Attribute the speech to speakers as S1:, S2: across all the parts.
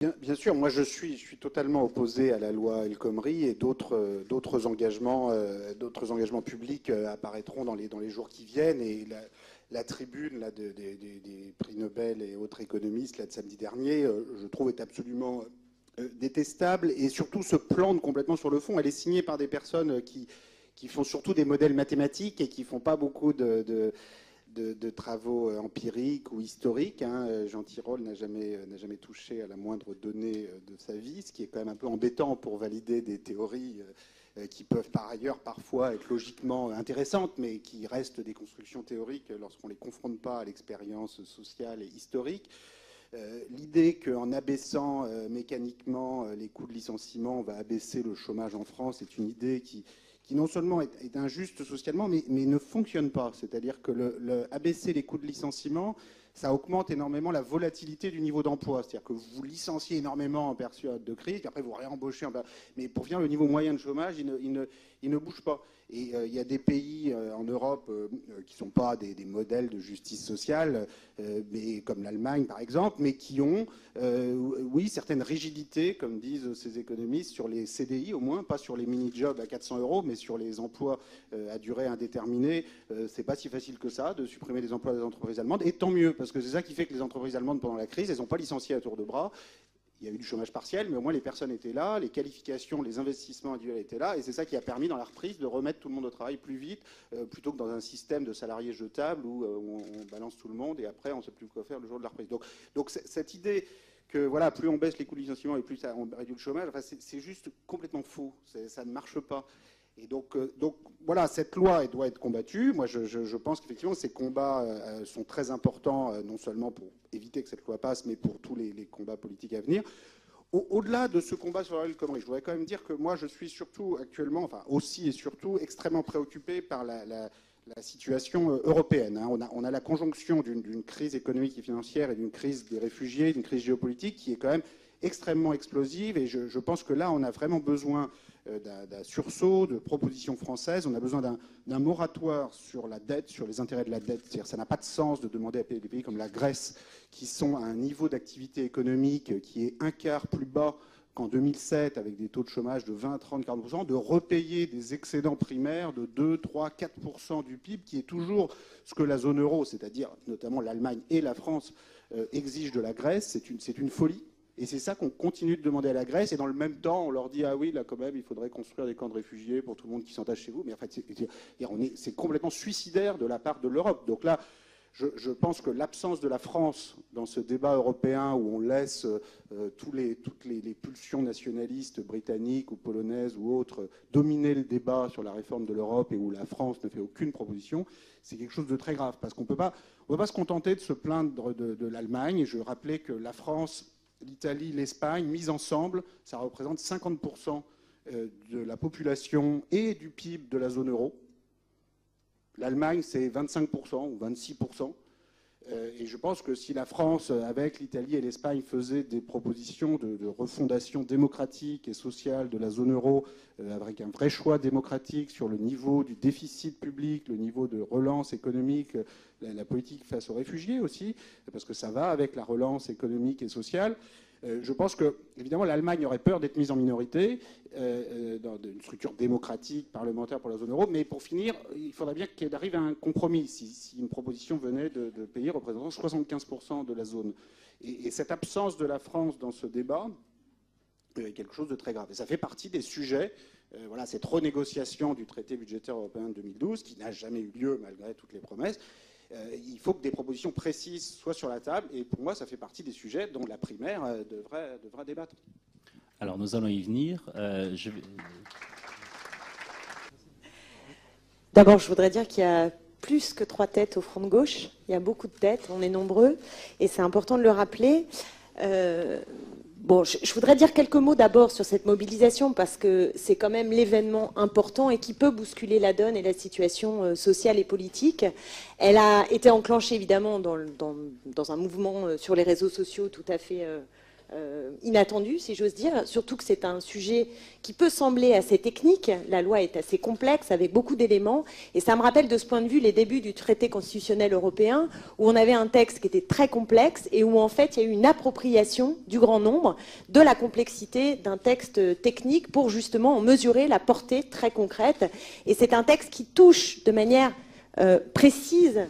S1: Bien sûr, moi je suis totalement opposé à la loi El Khomri et d'autres engagements publics apparaîtront dans les jours qui viennent. Et la tribune là, des prix Nobel et autres économistes là, de samedi dernier, je trouve, est absolument détestable et surtout se plante complètement sur le fond. Elle est signée par des personnes qui font surtout des modèles mathématiques et qui font pas beaucoup de travaux empiriques ou historiques. Jean Tirole n'a jamais touché à la moindre donnée de sa vie, ce qui est quand même un peu embêtant pour valider des théories qui peuvent par ailleurs parfois être logiquement intéressantes, mais qui restent des constructions théoriques lorsqu'on ne les confronte pas à l'expérience sociale et historique. L'idée qu'en abaissant mécaniquement les coûts de licenciement, on va abaisser le chômage en France est une idée qui non seulement est injuste socialement, mais ne fonctionne pas. C'est-à-dire que abaisser les coûts de licenciement, ça augmente énormément la volatilité du niveau d'emploi. C'est-à-dire que vous licenciez énormément en période de crise, puis après vous réembauchez. Mais pour finir, le niveau moyen de chômage, il ne bouge pas. Et il y a des pays en Europe qui ne sont pas des modèles de justice sociale, mais comme l'Allemagne par exemple, mais qui ont, oui, certaines rigidités, comme disent ces économistes, sur les CDI au moins, pas sur les mini-jobs à 400 €, mais sur les emplois à durée indéterminée. C'est pas si facile que ça de supprimer les emplois des entreprises allemandes, et tant mieux, parce que c'est ça qui fait que les entreprises allemandes, pendant la crise, elles n'ont pas licencié à tour de bras. Il y a eu du chômage partiel, mais au moins les personnes étaient là, les qualifications, les investissements individuels étaient là, et c'est ça qui a permis dans la reprise de remettre tout le monde au travail plus vite, plutôt que dans un système de salariés jetables où on balance tout le monde et après on ne sait plus quoi faire le jour de la reprise. Donc cette idée que voilà, plus on baisse les coûts de licenciement et plus on réduit le chômage, enfin, c'est juste complètement faux, ça ne marche pas. Et donc voilà, cette loi, elle doit être combattue. Moi, je pense qu'effectivement, ces combats sont très importants, non seulement pour éviter que cette loi passe, mais pour tous les combats politiques à venir. Au-delà de ce combat sur la loi El Khomri, je voudrais quand même dire que moi, je suis surtout actuellement, enfin aussi et surtout, extrêmement préoccupé par la situation européenne. On a la conjonction d'une crise économique et financière et d'une crise des réfugiés, d'une crise géopolitique qui est quand même extrêmement explosive. Et je pense que là, on a vraiment besoin d'un sursaut de propositions françaises. On a besoin d'un moratoire sur la dette, sur les intérêts de la dette. C'est-à-dire, ça n'a pas de sens de demander à des pays comme la Grèce, qui sont à un niveau d'activité économique qui est un quart plus bas qu'en 2007, avec des taux de chômage de 20, 30, 40%, de repayer des excédents primaires de 2, 3, 4% du PIB, qui est toujours ce que la zone euro, c'est-à-dire notamment l'Allemagne et la France, exigent de la Grèce. C'est une folie. Et c'est ça qu'on continue de demander à la Grèce. Et dans le même temps, on leur dit « Ah oui, là quand même, il faudrait construire des camps de réfugiés pour tout le monde qui s'entache chez vous. » Mais en fait, c'est complètement suicidaire de la part de l'Europe. Donc là, je pense que l'absence de la France dans ce débat européen où on laisse toutes les pulsions nationalistes britanniques ou polonaises ou autres dominer le débat sur la réforme de l'Europe et où la France ne fait aucune proposition, c'est quelque chose de très grave. Parce qu'on ne peut pas se contenter de se plaindre de l'Allemagne. Je rappelais que la France, l'Italie, l'Espagne, mises ensemble, ça représente 50% de la population et du PIB de la zone euro. L'Allemagne, c'est 25% ou 26%. Et je pense que si la France, avec l'Italie et l'Espagne, faisait des propositions de refondation démocratique et sociale de la zone euro, avec un vrai choix démocratique sur le niveau du déficit public, le niveau de relance économique, la politique face aux réfugiés aussi, parce que ça va avec la relance économique et sociale, je pense que, évidemment, l'Allemagne aurait peur d'être mise en minorité dans une structure démocratique, parlementaire pour la zone euro. Mais pour finir, il faudrait bien qu'elle arrive à un compromis si une proposition venait de pays représentant 75% de la zone. Et cette absence de la France dans ce débat est quelque chose de très grave. Et ça fait partie des sujets, voilà, cette renégociation du traité budgétaire européen de 2012, qui n'a jamais eu lieu malgré toutes les promesses. Il faut que des propositions précises soient sur la table. Et pour moi, ça fait partie des sujets dont la primaire devra débattre.
S2: Alors, nous allons y venir.
S3: D'abord, je voudrais dire qu'il y a plus que 3 têtes au front de gauche. Il y a beaucoup de têtes, on est nombreux. Et c'est important de le rappeler. Bon, je voudrais dire quelques mots d'abord sur cette mobilisation parce que c'est quand même l'événement important et qui peut bousculer la donne et la situation sociale et politique. Elle a été enclenchée évidemment dans un mouvement sur les réseaux sociaux tout à fait inattendu, si j'ose dire, surtout que c'est un sujet qui peut sembler assez technique. La loi est assez complexe, avec beaucoup d'éléments, et ça me rappelle de ce point de vue les débuts du traité constitutionnel européen, où on avait un texte qui était très complexe, et où en fait il y a eu une appropriation du grand nombre de la complexité d'un texte technique pour justement en mesurer la portée très concrète. Et c'est un texte qui touche de manière précise,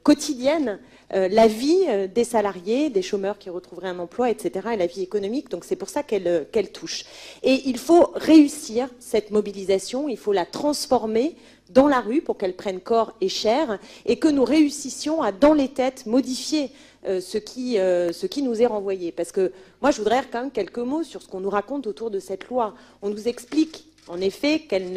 S3: quotidienne, la vie des salariés, des chômeurs qui retrouveraient un emploi, etc., et la vie économique. Donc c'est pour ça qu'elle touche. Et il faut réussir cette mobilisation, il faut la transformer dans la rue pour qu'elle prenne corps et chair, et que nous réussissions à, dans les têtes, modifier ce qui nous est renvoyé. Parce que moi, je voudrais dire quand même quelques mots sur ce qu'on nous raconte autour de cette loi. On nous explique en effet qu'elle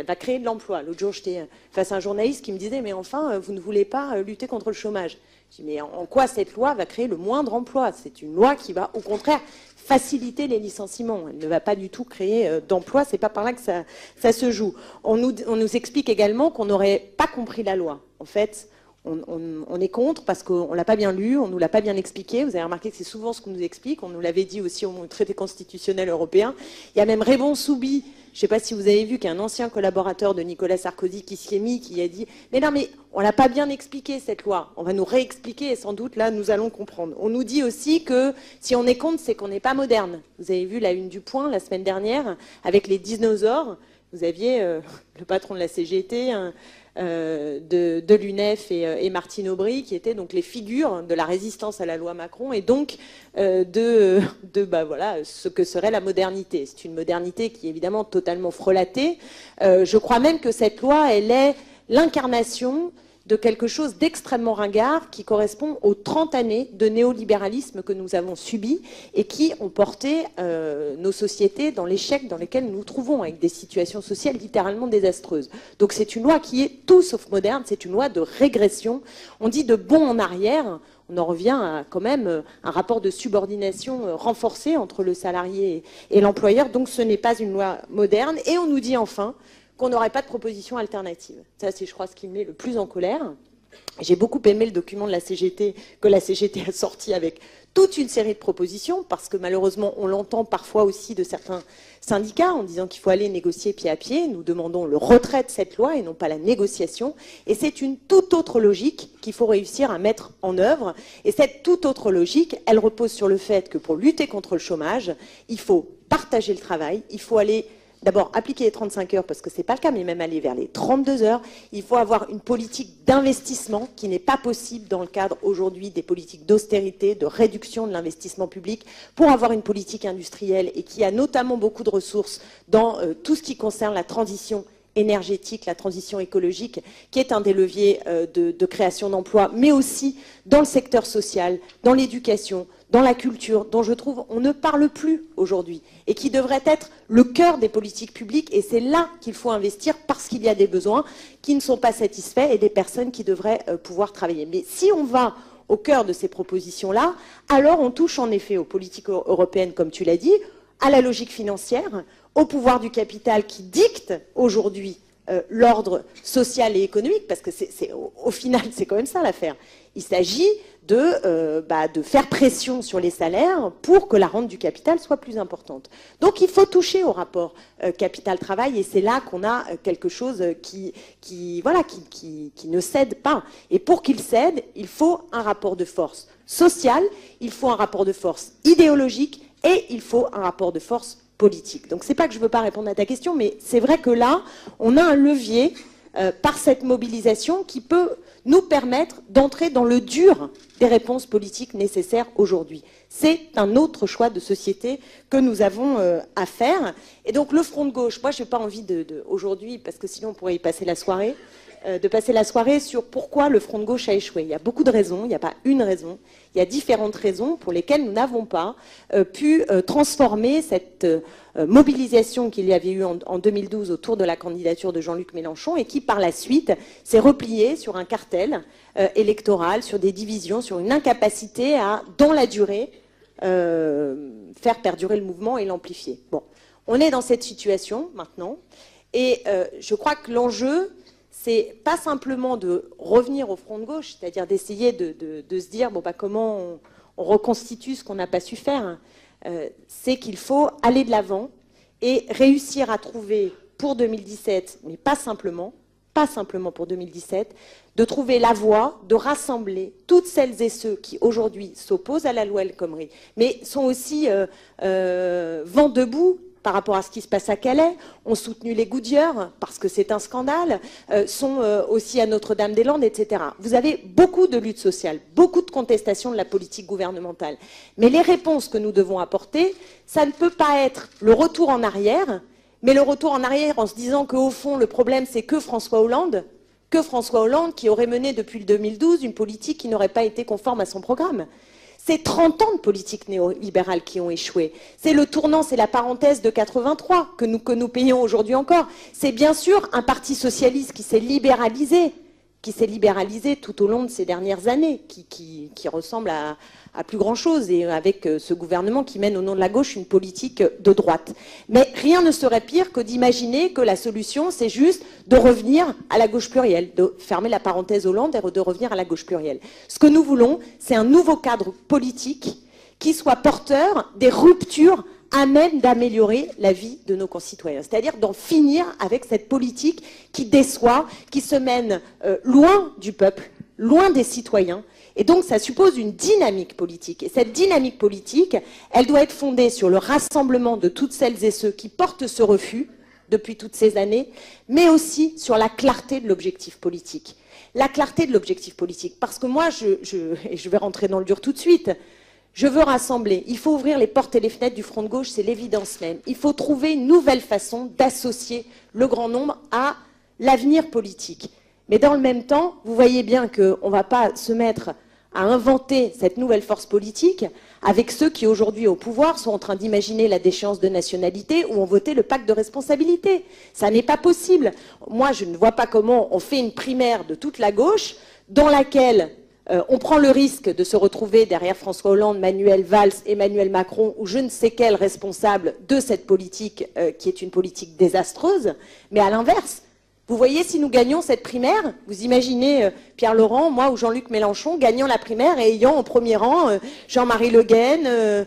S3: va créer de l'emploi. L'autre jour, j'étais face à un journaliste qui me disait « Mais enfin, vous ne voulez pas lutter contre le chômage ?» Je dis « Mais en quoi cette loi va créer le moindre emploi? C'est une loi qui va, au contraire, faciliter les licenciements. Elle ne va pas du tout créer d'emploi. C'est pas par là que ça se joue. » On nous explique également qu'on n'aurait pas compris la loi. En fait, on est contre parce qu'on ne l'a pas bien lu, on ne nous l'a pas bien expliqué. Vous avez remarqué que c'est souvent ce qu'on nous explique. On nous l'avait dit aussi au traité constitutionnel européen. Il y a même Raymond Soubi, je ne sais pas si vous avez vu, qui est un ancien collaborateur de Nicolas Sarkozy, qui s'y est mis, qui a dit « Mais non, mais on ne l'a pas bien expliqué, cette loi. On va nous réexpliquer et sans doute, là, nous allons comprendre. » On nous dit aussi que si on est contre, c'est qu'on n'est pas moderne. Vous avez vu la une du Point la semaine dernière, avec les dinosaures. Vous aviez le patron de la CGT, de l'UNEF et Martine Aubry, qui étaient donc les figures de la résistance à la loi Macron et donc voilà, ce que serait la modernité. C'est une modernité qui est évidemment totalement frelatée. Je crois même que cette loi, elle est l'incarnation de quelque chose d'extrêmement ringard qui correspond aux 30 années de néolibéralisme que nous avons subi et qui ont porté nos sociétés dans l'échec dans lesquels nous nous trouvons, avec des situations sociales littéralement désastreuses. Donc c'est une loi qui est tout sauf moderne, c'est une loi de régression. On dit de bond en arrière. On en revient à quand même un rapport de subordination renforcé entre le salarié et l'employeur. Donc ce n'est pas une loi moderne. Et on nous dit enfin qu'on n'aurait pas de proposition alternative. Ça, c'est, je crois, ce qui me met le plus en colère. J'ai beaucoup aimé le document de la CGT, que la CGT a sorti avec toute une série de propositions, parce que malheureusement, on l'entend parfois aussi de certains syndicats en disant qu'il faut aller négocier pied à pied. Nous demandons le retrait de cette loi et non pas la négociation. Et c'est une toute autre logique qu'il faut réussir à mettre en œuvre. Et cette toute autre logique, elle repose sur le fait que pour lutter contre le chômage, il faut partager le travail, il faut aller d'abord appliquer les 35 heures, parce que ce n'est pas le cas, mais même aller vers les 32 heures. Il faut avoir une politique d'investissement qui n'est pas possible dans le cadre aujourd'hui des politiques d'austérité, de réduction de l'investissement public, pour avoir une politique industrielle et qui a notamment beaucoup de ressources dans tout ce qui concerne la transition énergétique, la transition écologique, qui est un des leviers de création d'emplois, mais aussi dans le secteur social, dans l'éducation, dans la culture, dont je trouve on ne parle plus aujourd'hui, et qui devrait être le cœur des politiques publiques, et c'est là qu'il faut investir, parce qu'il y a des besoins qui ne sont pas satisfaits et des personnes qui devraient pouvoir travailler. Mais si on va au cœur de ces propositions-là, alors on touche en effet aux politiques européennes, comme tu l'as dit, à la logique financière, au pouvoir du capital qui dicte aujourd'hui l'ordre social et économique, parce que au final, c'est quand même ça l'affaire. Il s'agit de faire pression sur les salaires pour que la rente du capital soit plus importante. Donc il faut toucher au rapport capital-travail, et c'est là qu'on a quelque chose qui ne cède pas. Et pour qu'il cède, il faut un rapport de force social, il faut un rapport de force idéologique, et il faut un rapport de force politique. Donc c'est pas que je ne veux pas répondre à ta question, mais c'est vrai que là, on a un levier par cette mobilisation qui peut nous permettre d'entrer dans le dur des réponses politiques nécessaires aujourd'hui. C'est un autre choix de société que nous avons à faire. Et donc le front de gauche, moi je n'ai pas envie aujourd'hui, parce que sinon on pourrait y passer la soirée, de passer la soirée sur pourquoi le front de gauche a échoué. Il y a beaucoup de raisons, il n'y a pas une raison, il y a différentes raisons pour lesquelles nous n'avons pas pu transformer cette mobilisation qu'il y avait eu en 2012 autour de la candidature de Jean-Luc Mélenchon, et qui par la suite s'est repliée sur un cartel électoral, sur des divisions, sur une incapacité à, dans la durée, faire perdurer le mouvement et l'amplifier. Bon, on est dans cette situation maintenant, et je crois que l'enjeu, c'est pas simplement de revenir au front de gauche, c'est-à-dire d'essayer de se dire bon, bah, comment on reconstitue ce qu'on n'a pas su faire, c'est qu'il faut aller de l'avant et réussir à trouver pour 2017, mais pas simplement pour 2017, de trouver la voie de rassembler toutes celles et ceux qui aujourd'hui s'opposent à la loi El Khomri, mais sont aussi vent debout par rapport à ce qui se passe à Calais, ont soutenu les Goodyear parce que c'est un scandale, sont aussi à Notre-Dame-des-Landes, etc. Vous avez beaucoup de luttes sociales, beaucoup de contestations de la politique gouvernementale. Mais les réponses que nous devons apporter, ça ne peut pas être le retour en arrière, mais le retour en arrière en se disant qu'au fond, le problème, c'est que François Hollande qui aurait mené depuis le 2012 une politique qui n'aurait pas été conforme à son programme. C'est 30 ans de politique néolibérale qui ont échoué. C'est le tournant, c'est la parenthèse de 83 que nous payons aujourd'hui encore. C'est bien sûr un parti socialiste qui s'est libéralisé tout au long de ces dernières années, qui ressemble à plus grand-chose, et avec ce gouvernement qui mène au nom de la gauche une politique de droite. Mais rien ne serait pire que d'imaginer que la solution, c'est juste de revenir à la gauche plurielle, de fermer la parenthèse Hollande et de revenir à la gauche plurielle. Ce que nous voulons, c'est un nouveau cadre politique qui soit porteur des ruptures à même d'améliorer la vie de nos concitoyens. C'est-à-dire d'en finir avec cette politique qui déçoit, qui se mène loin du peuple, loin des citoyens. Et donc, ça suppose une dynamique politique. Et cette dynamique politique, elle doit être fondée sur le rassemblement de toutes celles et ceux qui portent ce refus depuis toutes ces années, mais aussi sur la clarté de l'objectif politique. La clarté de l'objectif politique. Parce que moi, et je vais rentrer dans le dur tout de suite, je veux rassembler. Il faut ouvrir les portes et les fenêtres du front de gauche, c'est l'évidence même. Il faut trouver une nouvelle façon d'associer le grand nombre à l'avenir politique. Mais dans le même temps, vous voyez bien qu'on ne va pas se mettre à inventer cette nouvelle force politique avec ceux qui aujourd'hui au pouvoir sont en train d'imaginer la déchéance de nationalité ou ont voté le pacte de responsabilité. Ça n'est pas possible. Moi, je ne vois pas comment on fait une primaire de toute la gauche dans laquelle on prend le risque de se retrouver derrière François Hollande, Manuel Valls, Emmanuel Macron ou je ne sais quel responsable de cette politique qui est une politique désastreuse, mais à l'inverse. Vous voyez, si nous gagnons cette primaire, vous imaginez Pierre Laurent, moi ou Jean-Luc Mélenchon gagnant la primaire et ayant au premier rang Jean-Marie Le Guen,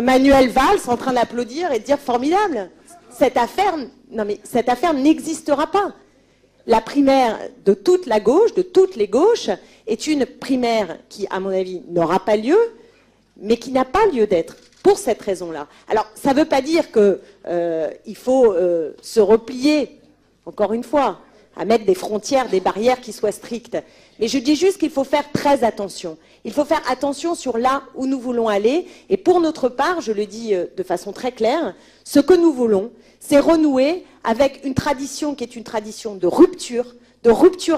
S3: Manuel Valls en train d'applaudir et de dire formidable. Cette affaire n'existera pas. La primaire de toute la gauche, de toutes les gauches, est une primaire qui, à mon avis, n'aura pas lieu, mais qui n'a pas lieu d'être. Pour cette raison-là. Alors, ça ne veut pas dire qu'il faut se replier, encore une fois, à mettre des frontières, des barrières qui soient strictes. Mais je dis juste qu'il faut faire très attention. Il faut faire attention sur là où nous voulons aller. Et pour notre part, je le dis de façon très claire, ce que nous voulons, c'est renouer avec une tradition qui est une tradition de rupture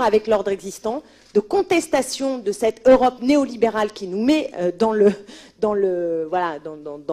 S3: avec l'ordre existant, de contestation de cette Europe néolibérale qui nous met dans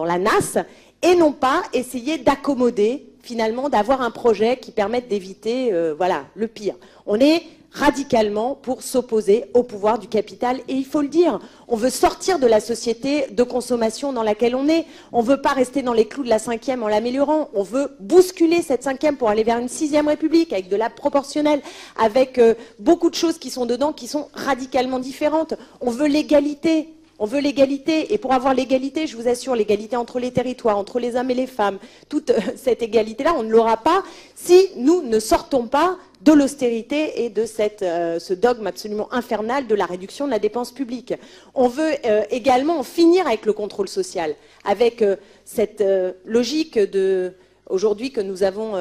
S3: la nasse, et non pas essayer d'accommoder, finalement, d'avoir un projet qui permette d'éviter le pire. On est radicalement pour s'opposer au pouvoir du capital, et il faut le dire, on veut sortir de la société de consommation dans laquelle on est, on ne veut pas rester dans les clous de la 5e en l'améliorant, on veut bousculer cette 5e pour aller vers une 6e République, avec de la proportionnelle, avec beaucoup de choses qui sont dedans, qui sont radicalement différentes. On veut l'égalité. On veut l'égalité, et pour avoir l'égalité, je vous assure, l'égalité entre les territoires, entre les hommes et les femmes, toute cette égalité-là, on ne l'aura pas si nous ne sortons pas de l'austérité et de ce dogme absolument infernal de la réduction de la dépense publique. On veut également en finir avec le contrôle social, avec cette logique aujourd'hui que nous avons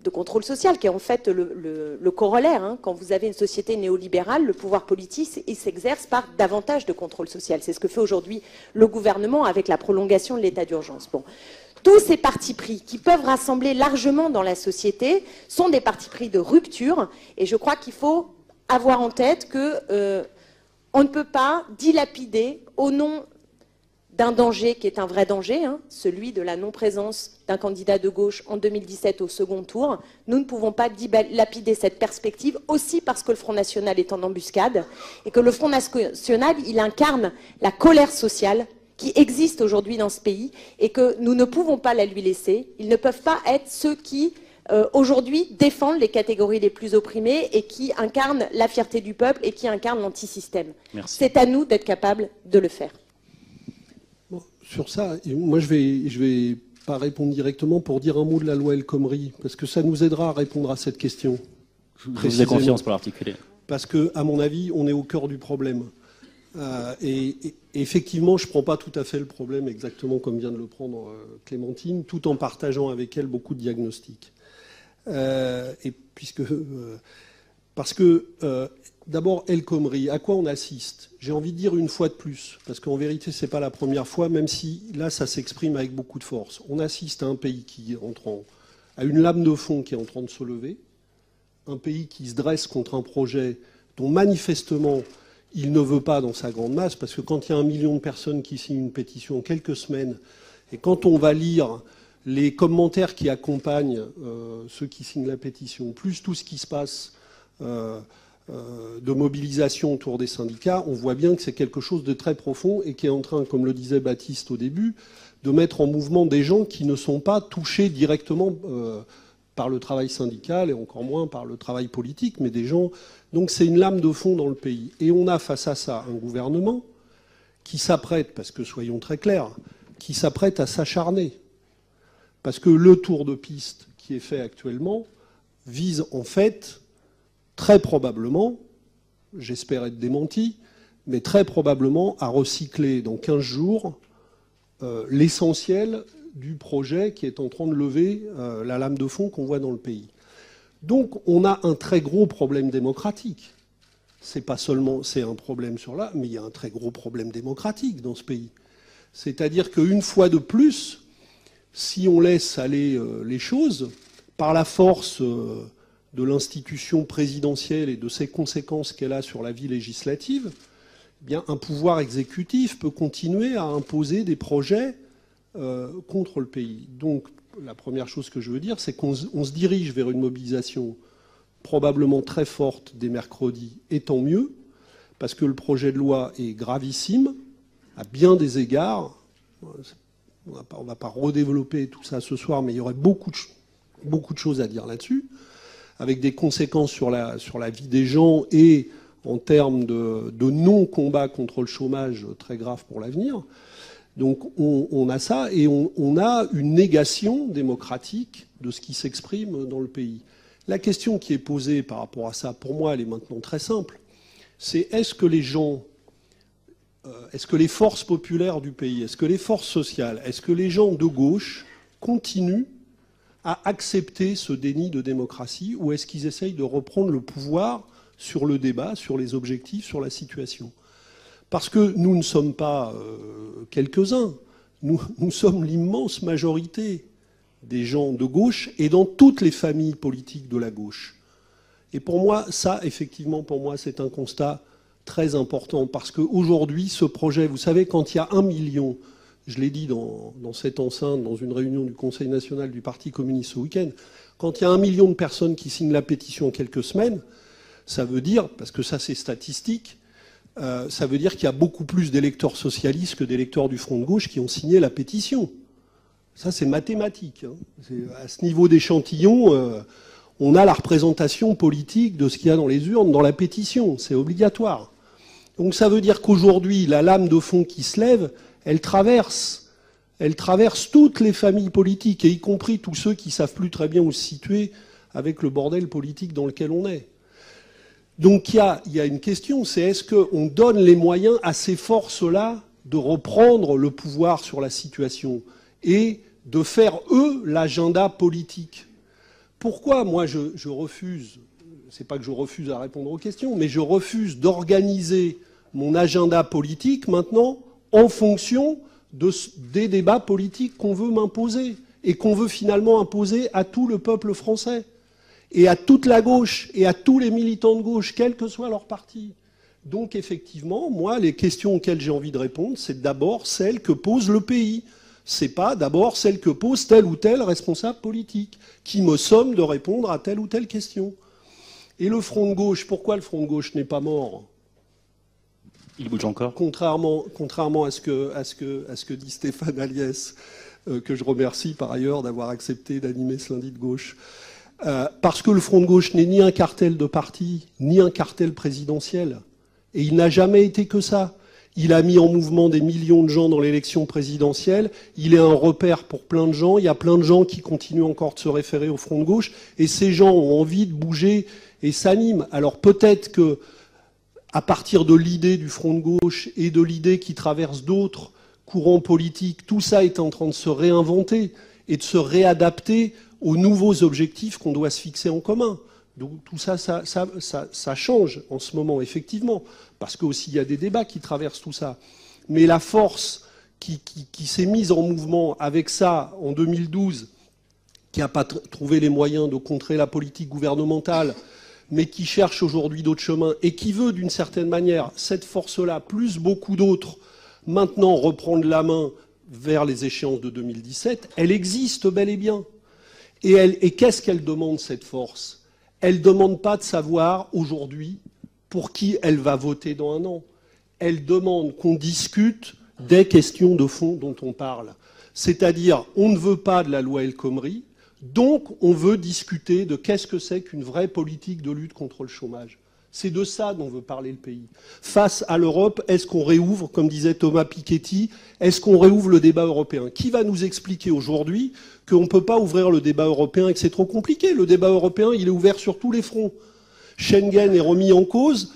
S3: de contrôle social, qui est en fait le corollaire. Hein. Quand vous avez une société néolibérale, le pouvoir politique, il s'exerce par davantage de contrôle social. C'est ce que fait aujourd'hui le gouvernement avec la prolongation de l'état d'urgence. Bon. Tous ces partis pris qui peuvent rassembler largement dans la société sont des partis pris de rupture, et je crois qu'il faut avoir en tête qu'on ne peut pas dilapider au nom d'un danger qui est un vrai danger, hein, celui de la non-présence d'un candidat de gauche en 2017 au second tour. Nous ne pouvons pas dilapider cette perspective, aussi parce que le Front National est en embuscade, et que le Front National, il incarne la colère sociale qui existe aujourd'hui dans ce pays, et que nous ne pouvons pas la lui laisser. Ils ne peuvent pas être ceux qui, aujourd'hui, défendent les catégories les plus opprimées, et qui incarnent la fierté du peuple, et qui incarnent l'antisystème. C'est à nous d'être capables de le faire.
S4: sur ça, moi je vais pas répondre directement pour dire un mot de la loi El Khomri, parce que ça nous aidera à répondre à cette question.
S2: Je vous ai confiance pour l'articuler.
S4: Parce que, à mon avis, on est au cœur du problème. Et effectivement, je ne prends pas tout à fait le problème exactement comme vient de le prendre Clémentine, tout en partageant avec elle beaucoup de diagnostics. Parce que, d'abord, El Khomri, à quoi on assiste? J'ai envie de dire une fois de plus, parce qu'en vérité, ce n'est pas la première fois, même si là, ça s'exprime avec beaucoup de force. On assiste à un pays qui entre à une lame de fond qui est en train de se lever, un pays qui se dresse contre un projet dont manifestement il ne veut pas dans sa grande masse, parce que quand il y a 1 million de personnes qui signent une pétition en quelques semaines, et quand on va lire les commentaires qui accompagnent ceux qui signent la pétition, plus tout ce qui se passe de mobilisation autour des syndicats, on voit bien que c'est quelque chose de très profond et qui est en train, comme le disait Baptiste au début, de mettre en mouvement des gens qui ne sont pas touchés directement par le travail syndical et encore moins par le travail politique, mais des gens... Donc c'est une lame de fond dans le pays. Et on a face à ça un gouvernement qui s'apprête, parce que soyons très clairs, qui s'apprête à s'acharner. Parce que le tour de piste qui est fait actuellement vise en fait, très probablement, j'espère être démenti, mais très probablement à recycler dans 15 jours l'essentiel du projet qui est en train de lever la lame de fond qu'on voit dans le pays. Donc on a un très gros problème démocratique. C'est pas seulement un problème sur là, mais il y a un très gros problème démocratique dans ce pays. C'est-à-dire qu'une fois de plus, si on laisse aller les choses, par la force de l'institution présidentielle et de ses conséquences qu'elle a sur la vie législative, eh bien, un pouvoir exécutif peut continuer à imposer des projets contre le pays. Donc, la première chose que je veux dire, c'est qu'on se dirige vers une mobilisation probablement très forte dès mercredi, et tant mieux, parce que le projet de loi est gravissime, à bien des égards. On ne va pas redévelopper tout ça ce soir, mais il y aurait beaucoup de choses à dire là-dessus, avec des conséquences sur la vie des gens et en termes de non-combat contre le chômage très grave pour l'avenir. Donc on a ça, et on a une négation démocratique de ce qui s'exprime dans le pays. La question qui est posée par rapport à ça, pour moi, elle est maintenant très simple. C'est est-ce que les gens, est-ce que les forces populaires du pays, est-ce que les forces sociales, est-ce que les gens de gauche continuent à accepter ce déni de démocratie, ou est-ce qu'ils essayent de reprendre le pouvoir sur le débat, sur les objectifs, sur la situation ? Parce que nous ne sommes pas quelques-uns, nous sommes l'immense majorité des gens de gauche et dans toutes les familles politiques de la gauche. Et pour moi, ça, effectivement, pour moi, c'est un constat très important. Parce qu'aujourd'hui, ce projet, vous savez, quand il y a 1 million, je l'ai dit dans cette enceinte, dans une réunion du Conseil national du Parti communiste ce week-end, quand il y a 1 million de personnes qui signent la pétition en quelques semaines, ça veut dire, parce que ça c'est statistique, ça veut dire qu'il y a beaucoup plus d'électeurs socialistes que d'électeurs du Front de gauche qui ont signé la pétition. Ça, c'est mathématique. Hein. À ce niveau d'échantillon, on a la représentation politique de ce qu'il y a dans les urnes, dans la pétition. C'est obligatoire. Donc ça veut dire qu'aujourd'hui, la lame de fond qui se lève, elle traverse toutes les familles politiques, et y compris tous ceux qui ne savent plus très bien où se situer avec le bordel politique dans lequel on est. Donc il y a une question, c'est est-ce qu'on donne les moyens à ces forces-là de reprendre le pouvoir sur la situation et de faire, eux, l'agenda politique? Pourquoi, moi, je refuse, c'est pas que je refuse à répondre aux questions, mais je refuse d'organiser mon agenda politique maintenant en fonction des débats politiques qu'on veut m'imposer et qu'on veut finalement imposer à tout le peuple français et à toute la gauche et à tous les militants de gauche, quel que soit leur parti. Donc effectivement, moi, les questions auxquelles j'ai envie de répondre, c'est d'abord celles que pose le pays. C'est pas d'abord celles que pose tel ou tel responsable politique, qui me somme de répondre à telle ou telle question. Et le Front de gauche, pourquoi le Front de gauche n'est pas mort ?
S2: Il bouge encore.
S4: Contrairement à ce que dit Stéphane Aliès, que je remercie par ailleurs d'avoir accepté d'animer ce lundi de gauche. Parce que le Front de gauche n'est ni un cartel de parti, ni un cartel présidentiel. Et il n'a jamais été que ça. Il a mis en mouvement des millions de gens dans l'élection présidentielle. Il est un repère pour plein de gens. Il y a plein de gens qui continuent encore de se référer au Front de gauche. Et ces gens ont envie de bouger et s'animent. Alors peut-être que, à partir de l'idée du Front de gauche et de l'idée qui traverse d'autres courants politiques, tout ça est en train de se réinventer et de se réadapter aux nouveaux objectifs qu'on doit se fixer en commun. Donc tout ça, ça change en ce moment, effectivement, parce qu'aussi il y a des débats qui traversent tout ça. Mais la force qui s'est mise en mouvement avec ça en 2012, qui n'a pas trouvé les moyens de contrer la politique gouvernementale, mais qui cherche aujourd'hui d'autres chemins et qui veut, d'une certaine manière, cette force-là, plus beaucoup d'autres, maintenant reprendre la main vers les échéances de 2017, elle existe bel et bien. Et qu'est-ce qu'elle demande, cette force ? Elle ne demande pas de savoir, aujourd'hui, pour qui elle va voter dans un an. Elle demande qu'on discute des questions de fond dont on parle. C'est-à-dire, on ne veut pas de la loi El Khomri, donc on veut discuter de qu'est-ce que c'est qu'une vraie politique de lutte contre le chômage. C'est de ça dont veut parler le pays. Face à l'Europe, est-ce qu'on réouvre, comme disait Thomas Piketty, est-ce qu'on réouvre le débat européen ? Qui va nous expliquer aujourd'hui qu'on ne peut pas ouvrir le débat européen et que c'est trop compliqué ? Le débat européen, il est ouvert sur tous les fronts. Schengen est remis en cause,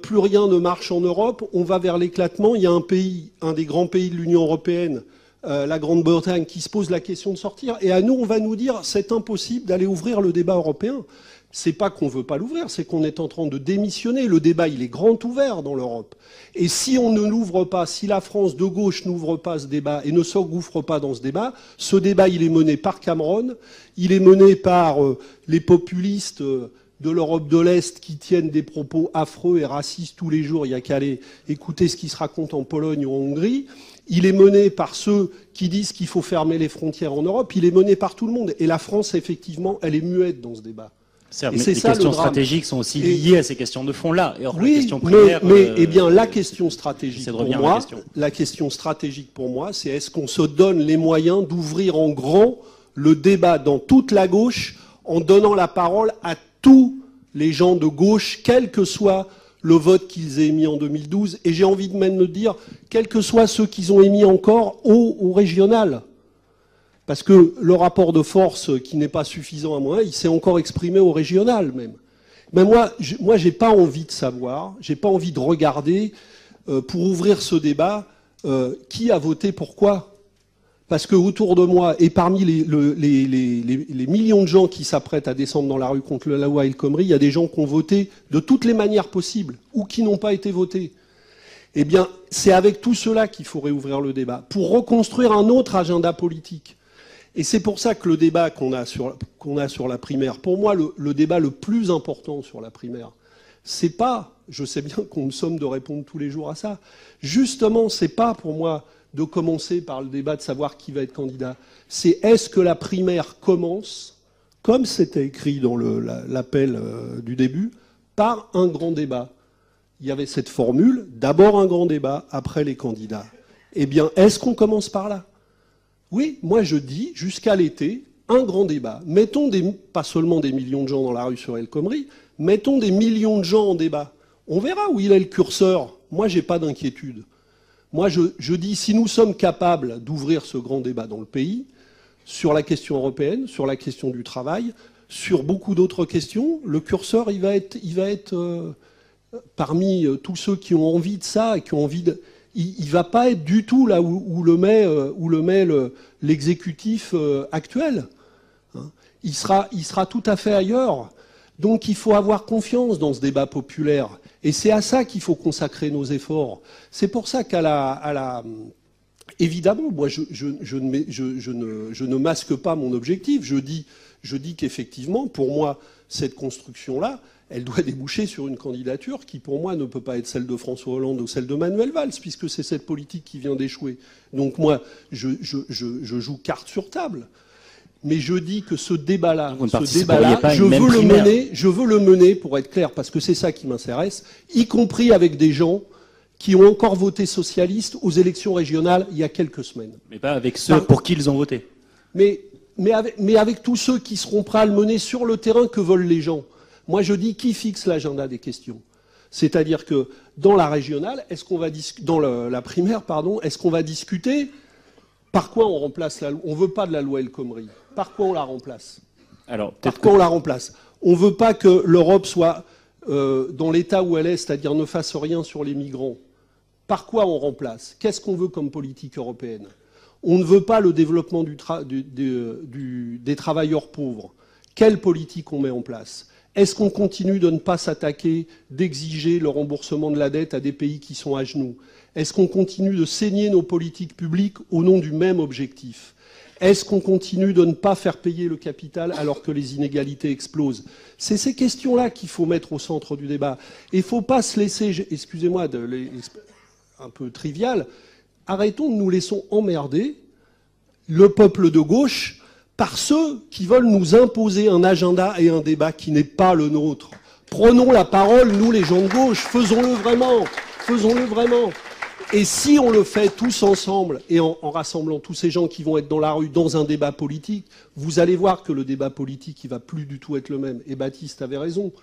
S4: plus rien ne marche en Europe, on va vers l'éclatement. Il y a un pays, un des grands pays de l'Union européenne, la Grande-Bretagne, qui se pose la question de sortir. Et à nous, on va nous dire, c'est impossible d'aller ouvrir le débat européen. C'est pas qu'on veut pas l'ouvrir, c'est qu'on est en train de démissionner. Le débat, il est grand ouvert dans l'Europe. Et si on ne l'ouvre pas, si la France de gauche n'ouvre pas ce débat et ne s'engouffre pas dans ce débat, il est mené par Cameron, il est mené par les populistes de l'Europe de l'Est qui tiennent des propos affreux et racistes tous les jours. Il n'y a qu'à aller écouter ce qui se raconte en Pologne ou en Hongrie. Il est mené par ceux qui disent qu'il faut fermer les frontières en Europe. Il est mené par tout le monde. Et la France, effectivement, elle est muette dans ce débat.
S2: Certes, mais les questions stratégiques sont aussi liées à ces questions de fond-là. Et
S4: oui,
S2: la question primaire,
S4: eh bien, la question stratégique pour moi, c'est est-ce qu'on se donne les moyens d'ouvrir en grand le débat dans toute la gauche en donnant la parole à tous les gens de gauche, quel que soit le vote qu'ils aient émis en 2012, et j'ai envie de même de dire, quels que soient ceux qu'ils ont émis encore au régional. Parce que le rapport de force, qui n'est pas suffisant à moi, il s'est encore exprimé au régional même. Mais moi, j'ai pas envie de savoir, j'ai pas envie de regarder, pour ouvrir ce débat, qui a voté pourquoi. Parce que autour de moi, et parmi les millions de gens qui s'apprêtent à descendre dans la rue contre la loi El Khomri, il y a des gens qui ont voté de toutes les manières possibles, ou qui n'ont pas été votés. Eh bien, c'est avec tout cela qu'il faut réouvrir le débat, pour reconstruire un autre agenda politique. Et c'est pour ça que le débat qu'on a sur la primaire, pour moi, le débat le plus important sur la primaire, c'est pas, je sais bien qu'on me somme de répondre tous les jours à ça, justement, c'est pas pour moi de commencer par le débat de savoir qui va être candidat. C'est est-ce que la primaire commence, comme c'était écrit dans l'appel du début, par un grand débat. Il y avait cette formule, d'abord un grand débat, après les candidats. Eh bien, est-ce qu'on commence par là ? Oui, moi je dis, jusqu'à l'été, un grand débat. Mettons pas seulement des millions de gens dans la rue sur El Khomri, mettons des millions de gens en débat. On verra où il est le curseur. Moi, j'ai pas d'inquiétude. Moi, je dis, si nous sommes capables d'ouvrir ce grand débat dans le pays, sur la question européenne, sur la question du travail, sur beaucoup d'autres questions, le curseur, il va être parmi tous ceux qui ont envie de ça et qui ont envie de... Il va pas être du tout là où le met l'exécutif actuel. Hein. Il sera tout à fait ailleurs. Donc il faut avoir confiance dans ce débat populaire. Et c'est à ça qu'il faut consacrer nos efforts. C'est pour ça évidemment, moi je ne masque pas mon objectif. Je dis qu'effectivement, pour moi, cette construction-là, elle doit déboucher sur une candidature qui, pour moi, ne peut pas être celle de François Hollande ou celle de Manuel Valls, puisque c'est cette politique qui vient d'échouer. Donc moi, je joue carte sur table. Mais je dis que ce débat-là, je veux le mener, pour être clair, parce que c'est ça qui m'intéresse, y compris avec des gens qui ont encore voté socialiste aux élections régionales il y a quelques semaines.
S2: Mais pas avec ceux pour qui ils ont voté.
S4: Mais avec tous ceux qui seront prêts à le mener sur le terrain que veulent les gens. Moi, je dis qui fixe l'agenda des questions. C'est-à-dire que dans la régionale, dans la primaire, pardon, est-ce qu'on va discuter par quoi on remplace la loi? On ne veut pas de la loi El Khomri. Par quoi on la remplace? Par quoi on la remplace? On ne veut pas que l'Europe soit dans l'état où elle est, c'est-à-dire ne fasse rien sur les migrants. Par quoi on remplace? Qu'est-ce qu'on veut comme politique européenne? On ne veut pas le développement des travailleurs pauvres. Quelle politique on met en place? Est-ce qu'on continue de ne pas s'attaquer, d'exiger le remboursement de la dette à des pays qui sont à genoux? Est-ce qu'on continue de saigner nos politiques publiques au nom du même objectif? Est-ce qu'on continue de ne pas faire payer le capital alors que les inégalités explosent? C'est ces questions-là qu'il faut mettre au centre du débat. Et il ne faut pas se laisser, excusez-moi, un peu trivial, arrêtons de nous laisser emmerder le peuple de gauche par ceux qui veulent nous imposer un agenda et un débat qui n'est pas le nôtre. Prenons la parole, nous les gens de gauche, faisons-le vraiment, faisons-le vraiment. Et si on le fait tous ensemble et en rassemblant tous ces gens qui vont être dans la rue dans un débat politique, vous allez voir que le débat politique, il va plus du tout être le même. Et Baptiste avait raison.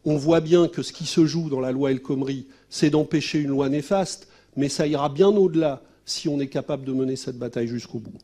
S4: On voit bien que ce qui se joue dans la loi El Khomri, c'est d'empêcher une loi néfaste, mais ça ira bien au-delà si on est capable de mener cette bataille jusqu'au bout.